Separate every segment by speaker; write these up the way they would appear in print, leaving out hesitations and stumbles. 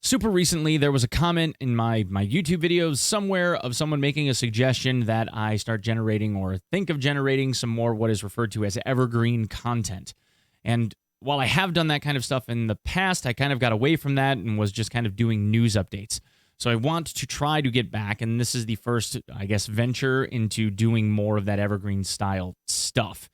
Speaker 1: Super recently, there was a comment in my YouTube videos somewhere of someone making a suggestion that I start generating or think of generating some more what is referred to as evergreen content. And while I have done that kind of stuff in the past, I kind of got away from that and was just kind of doing news updates. So I want to try to get back, and this is the first, I guess, venture into doing more of that evergreen style stuff.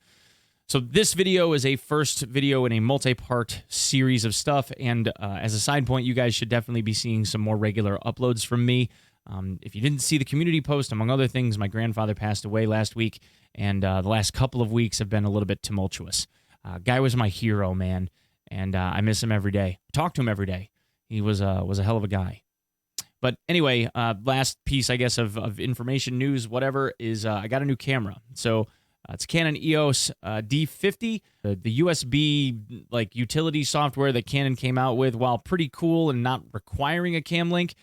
Speaker 1: So this video is a first video in a multi-part series of stuff, and as a side point, you guys should definitely be seeing some more regular uploads from me. If you didn't see the community post, among other things, my grandfather passed away last week, and the last couple of weeks have been a little bit tumultuous. Guy was my hero, man, and I miss him every day. Talk to him every day. He was a hell of a guy. But anyway, last piece, I guess, of information, news, whatever, is I got a new camera. So it's Canon EOS D50, the USB utility software that Canon came out with. While pretty cool and not requiring a cam link,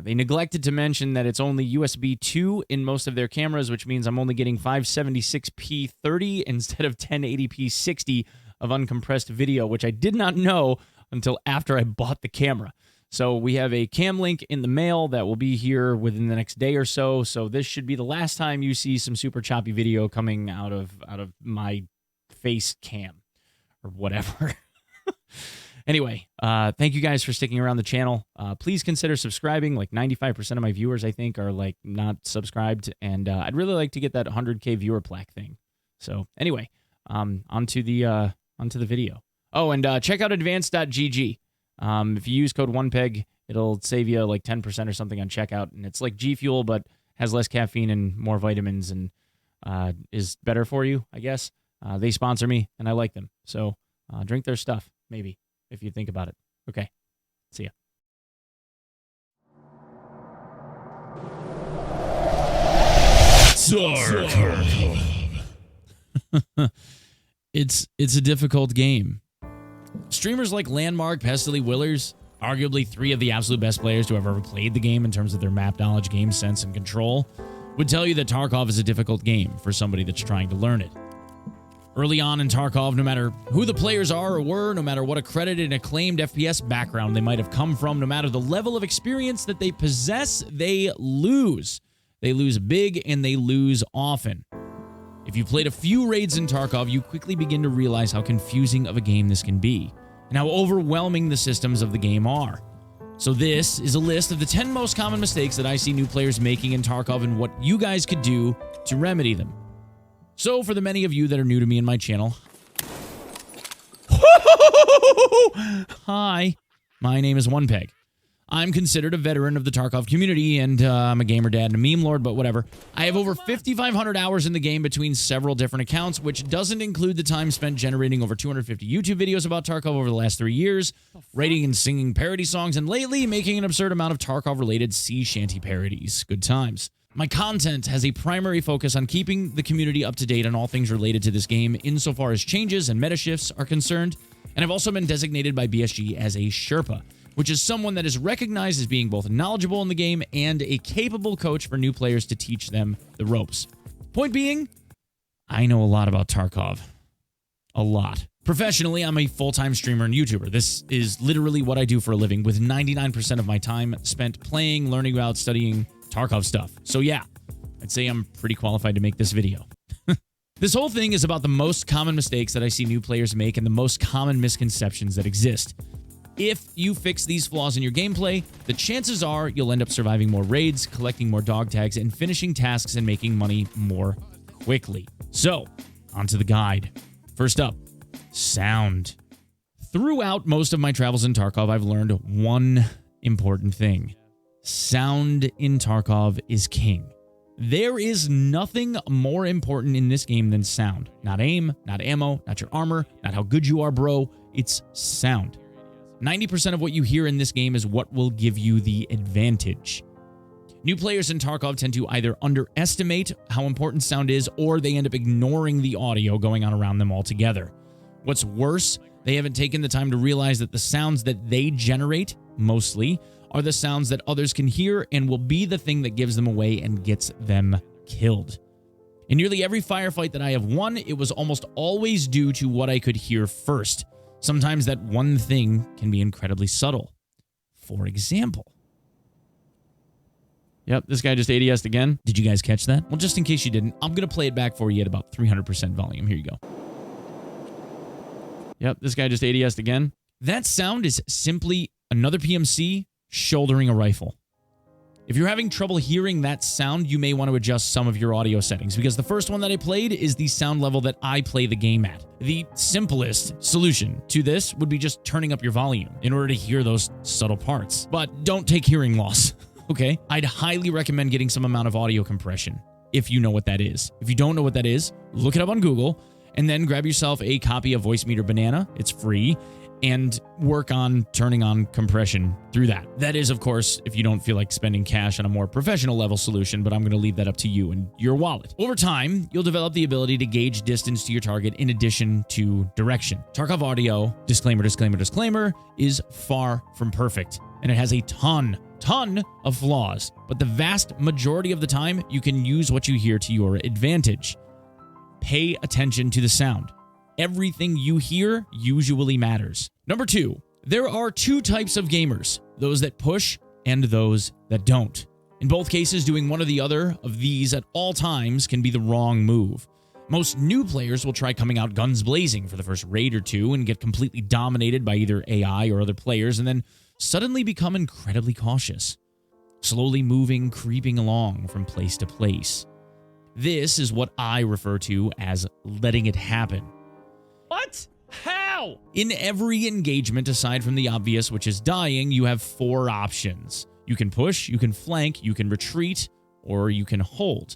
Speaker 1: they neglected to mention that it's only USB 2 in most of their cameras, which means I'm only getting 576p 30 instead of 1080p 60 of uncompressed video, which I did not know until after I bought the camera. So we have a cam link in the mail that will be here within the next day or so. So this should be the last time you see some super choppy video coming out of my face cam or whatever. Anyway, thank you guys for sticking around the channel. Please consider subscribing. Like 95% of my viewers, I think, are not subscribed, and I'd really like to get that 100K viewer plaque thing. So anyway, onto the video. Oh, and check out advanced.gg. If you use code Onepeg, it'll save you 10% or something on checkout, and it's like G Fuel, but has less caffeine and more vitamins, and is better for you, I guess. They sponsor me, and I like them, so drink their stuff, maybe, if you think about it. Okay, see ya. Tarkov. It's a difficult game. Streamers like Landmark, Pestily, Willers, arguably three of the absolute best players to have ever played the game in terms of their map knowledge, game sense, and control, would tell you that Tarkov is a difficult game for somebody that's trying to learn it. Early on in Tarkov, no matter who the players are or were, no matter what accredited and acclaimed FPS background they might have come from, no matter the level of experience that they possess, they lose. They lose big and they lose often. If you've played a few raids in Tarkov, you quickly begin to realize how confusing of a game this can be, and how overwhelming the systems of the game are. So this is a list of the 10 most common mistakes that I see new players making in Tarkov and what you guys could do to remedy them. So for the many of you that are new to me and my channel, hi, my name is Onepeg. I'm considered a veteran of the Tarkov community, and I'm a gamer dad and a meme lord, but whatever. I have over 5,500 hours in the game between several different accounts, which doesn't include the time spent generating over 250 YouTube videos about Tarkov over the last 3 years, writing and singing parody songs, and lately making an absurd amount of Tarkov-related sea shanty parodies. Good times. My content has a primary focus on keeping the community up to date on all things related to this game insofar as changes and meta shifts are concerned, and I've also been designated by BSG as a Sherpa, which is someone that is recognized as being both knowledgeable in the game and a capable coach for new players to teach them the ropes. Point being, I know a lot about Tarkov. A lot. Professionally, I'm a full-time streamer and YouTuber. This is literally what I do for a living, with 99% of my time spent playing, learning about, studying Tarkov stuff. So yeah, I'd say I'm pretty qualified to make this video. This whole thing is about the most common mistakes that I see new players make and the most common misconceptions that exist. If you fix these flaws in your gameplay, the chances are you'll end up surviving more raids, collecting more dog tags, and finishing tasks and making money more quickly. So, onto the guide. First up, sound. Throughout most of my travels in Tarkov, I've learned one important thing. Sound in Tarkov is king. There is nothing more important in this game than sound. Not aim, not ammo, not your armor, not how good you are, bro. It's sound. 90% of what you hear in this game is what will give you the advantage. New players in Tarkov tend to either underestimate how important sound is, or they end up ignoring the audio going on around them altogether. What's worse, they haven't taken the time to realize that the sounds that they generate, mostly, are the sounds that others can hear and will be the thing that gives them away and gets them killed. In nearly every firefight that I have won, it was almost always due to what I could hear first. Sometimes that one thing can be incredibly subtle. For example. Yep, this guy just ADS'd again. Did you guys catch that? Well, just in case you didn't, I'm going to play it back for you at about 300% volume. Here you go. Yep, this guy just ADS'd again. That sound is simply another PMC shouldering a rifle. If you're having trouble hearing that sound, you may want to adjust some of your audio settings, because the first one that I played is the sound level that I play the game at. The simplest solution to this would be just turning up your volume in order to hear those subtle parts. But don't take hearing loss, okay? I'd highly recommend getting some amount of audio compression, if you know what that is. If you don't know what that is, look it up on Google, and then grab yourself a copy of Voicemeeter Banana. It's free. And work on turning on compression through that. That is, of course, if you don't feel like spending cash on a more professional level solution, but I'm going to leave that up to you and your wallet. Over time, you'll develop the ability to gauge distance to your target in addition to direction. Tarkov audio, disclaimer, disclaimer, disclaimer, is far from perfect, and it has a ton of flaws, but the vast majority of the time, you can use what you hear to your advantage. Pay attention to the sound. Everything you hear usually matters. Number 2, there are 2 types of gamers, those that push and those that don't. In both cases, doing one or the other of these at all times can be the wrong move. Most new players will try coming out guns blazing for the first raid or 2 and get completely dominated by either AI or other players, and then suddenly become incredibly cautious, slowly moving, creeping along from place to place. This is what I refer to as letting it happen. What? How? In every engagement, aside from the obvious, which is dying, you have 4 options. You can push, you can flank, you can retreat, or you can hold.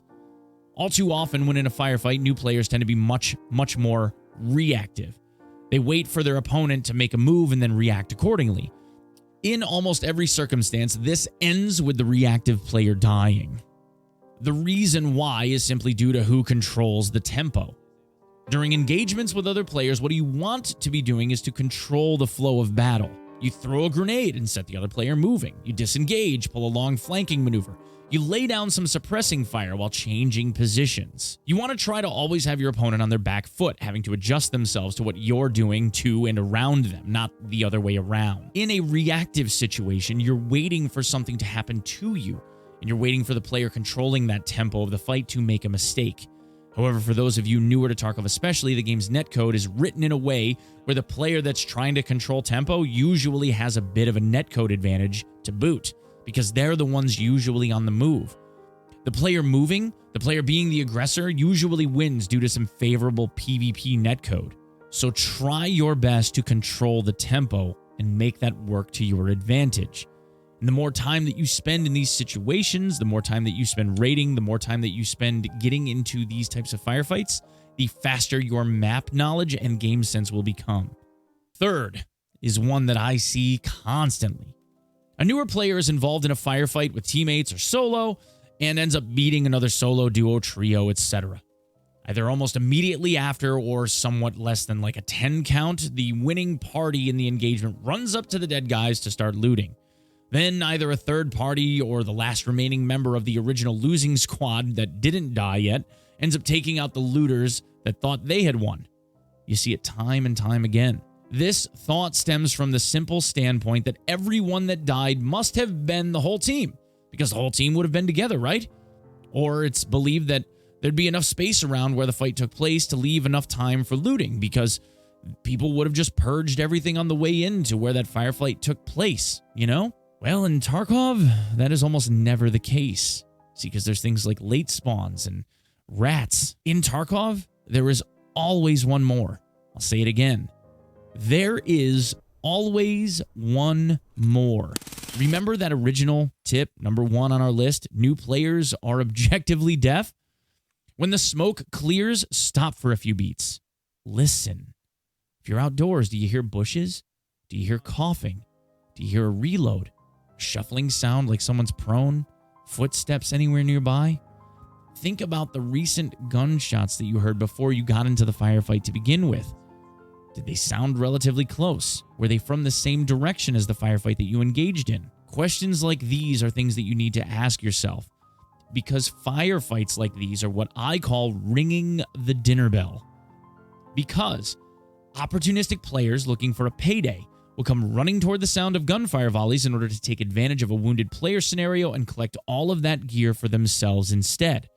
Speaker 1: All too often, when in a firefight, new players tend to be much more reactive. They wait for their opponent to make a move and then react accordingly. In almost every circumstance, this ends with the reactive player dying. The reason why is simply due to who controls the tempo. During engagements with other players, what you want to be doing is to control the flow of battle. You throw a grenade and set the other player moving. You disengage, pull a long flanking maneuver. You lay down some suppressing fire while changing positions. You want to try to always have your opponent on their back foot, having to adjust themselves to what you're doing to and around them, not the other way around. In a reactive situation, you're waiting for something to happen to you, and you're waiting for the player controlling that tempo of the fight to make a mistake. However, for those of you newer to Tarkov especially, the game's netcode is written in a way where the player that's trying to control tempo usually has a bit of a netcode advantage to boot, because they're the ones usually on the move. The player moving, the player being the aggressor, usually wins due to some favorable PvP netcode. So try your best to control the tempo and make that work to your advantage. And the more time that you spend in these situations, the more time that you spend raiding, the more time that you spend getting into these types of firefights, the faster your map knowledge and game sense will become. Third is one that I see constantly. A newer player is involved in a firefight with teammates or solo and ends up beating another solo, duo, trio, etc. Either almost immediately after or somewhat less than like a 10 count, the winning party in the engagement runs up to the dead guys to start looting. Then either a third party or the last remaining member of the original losing squad that didn't die yet ends up taking out the looters that thought they had won. You see it time and time again. This thought stems from the simple standpoint that everyone that died must have been the whole team, because the whole team would have been together, right? Or it's believed that there'd be enough space around where the fight took place to leave enough time for looting, because people would have just purged everything on the way into where that firefight took place, you know? Well, in Tarkov, that is almost never the case. See, because there's things like late spawns and rats. In Tarkov, there is always one more. I'll say it again. There is always one more. Remember that original tip, number 1 on our list? New players are objectively deaf. When the smoke clears, stop for a few beats. Listen. If you're outdoors, do you hear bushes? Do you hear coughing? Do you hear a reload? Shuffling sound like someone's prone? Footsteps anywhere nearby? Think about the recent gunshots that you heard before you got into the firefight to begin with. Did they sound relatively close? Were they from the same direction as the firefight that you engaged in? Questions like these are things that you need to ask yourself, because firefights like these are what I call ringing the dinner bell. Because opportunistic players looking for a payday will come running toward the sound of gunfire volleys in order to take advantage of a wounded player scenario and collect all of that gear for themselves instead.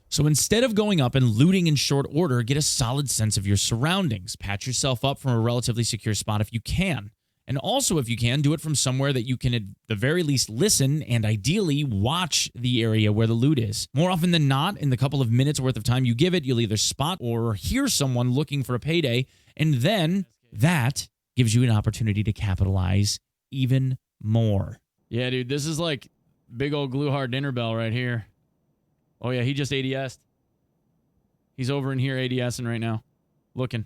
Speaker 1: So instead of going up and looting in short order, get a solid sense of your surroundings. Patch yourself up from a relatively secure spot if you can. And also, if you can, do it from somewhere that you can at the very least listen and ideally watch the area where the loot is. More often than not, in the couple of minutes worth of time you give it, you'll either spot or hear someone looking for a payday, and then that gives you an opportunity to capitalize even more. Yeah, dude, this is like big old glue hard dinner bell right here. Oh, yeah, he just ADS'd. He's over in here ADSing right now, looking.